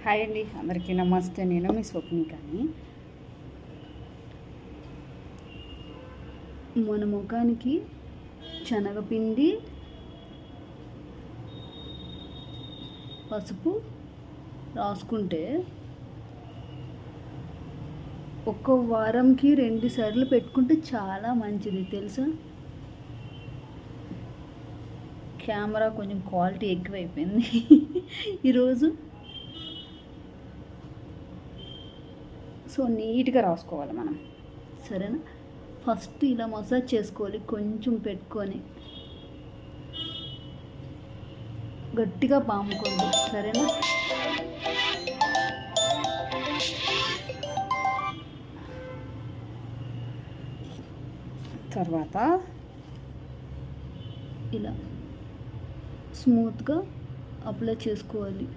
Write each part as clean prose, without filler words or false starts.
Hi అండి, అందరికీ నమస్తే. నేను మీ స్వప్నికని. మన ముఖానికి శనగపిండి, పసుపు రాసుకుంటే ఒక్క వారంకి 2 సార్లు పెట్టుకుంటే చాలా మంచిది తెలుసా. కెమెరా కొంచెం క్వాలిటీ ఎక్కువైపోయింది ఈరోజు. సో నీట్గా రాసుకోవాలి మనం, సరేనా. ఫస్ట్ ఇలా మసాజ్ చేసుకోవాలి, కొంచెం పెట్టుకొని గట్టిగా పాముకోండి, సరేనా. తర్వాత ఇలా స్మూత్గా అప్లై చేసుకోవాలి.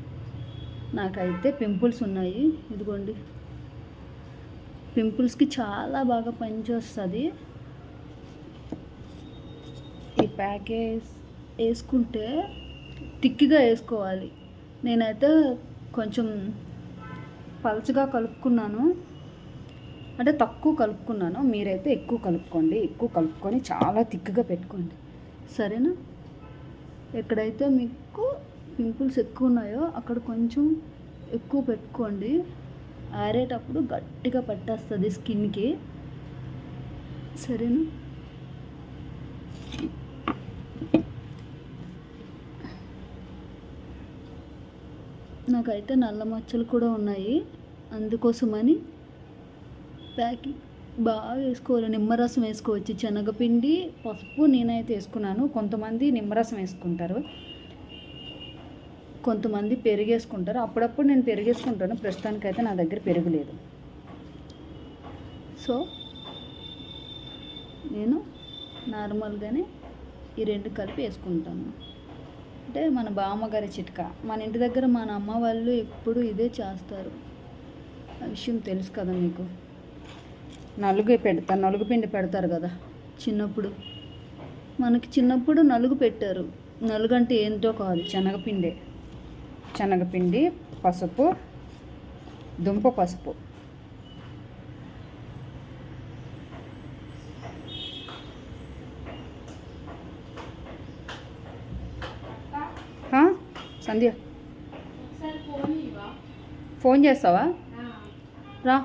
నాకైతే పింపుల్స్ ఉన్నాయి, ఇదిగోండి. పింపుల్స్కి చాలా బాగా పనిచేస్తుంది ఈ ప్యాకేజ్. వేసుకుంటే థిక్గా వేసుకోవాలి. నేనైతే కొంచెం పలుచగా కలుపుకున్నాను, అంటే తక్కువ కలుపుకున్నాను. మీరైతే ఎక్కువ కలుపుకోండి. ఎక్కువ కలుపుకొని చాలా థిక్గా పెట్టుకోండి, సరేనా. ఎక్కడైతే మీకు పింపుల్స్ ఎక్కువ ఉన్నాయో అక్కడ కొంచెం ఎక్కువ పెట్టుకోండి. ఆరేటప్పుడు గట్టిగా పట్టేస్తుంది స్కిన్కి, సరేనా. నాకైతే నల్ల మచ్చలు కూడా ఉన్నాయి, అందుకోసమని ప్యాకింగ్ బాగా వేసుకోవాలి. నిమ్మరసం వేసుకోవచ్చు, శనగపిండి, పసుపు నేనైతే వేసుకున్నాను. కొంతమంది నిమ్మరసం వేసుకుంటారు, కొంతమంది పెరుగు వేసుకుంటారు. అప్పుడప్పుడు నేను పెరుగు వేసుకుంటాను, ప్రస్తుతానికైతే నా దగ్గర పెరుగు లేదు. సో నేను నార్మల్గానే ఈ 2 కలిపి వేసుకుంటాను. అంటే మన బామ్మగారి చిట్కా. మన ఇంటి దగ్గర మన అమ్మ వాళ్ళు ఎప్పుడు ఇదే చేస్తారు, ఆ విషయం తెలుసు కదా మీకు. నలుగు పిండి పెడతారు కదా చిన్నప్పుడు. మనకి చిన్నప్పుడు నలుగు పెట్టారు. నలుగు అంటే ఏంటో కాదు, శనగపిండి, పసుపు, దుంప పసుపు. సంధ్య ఫోన్ చేస్తావా? రా.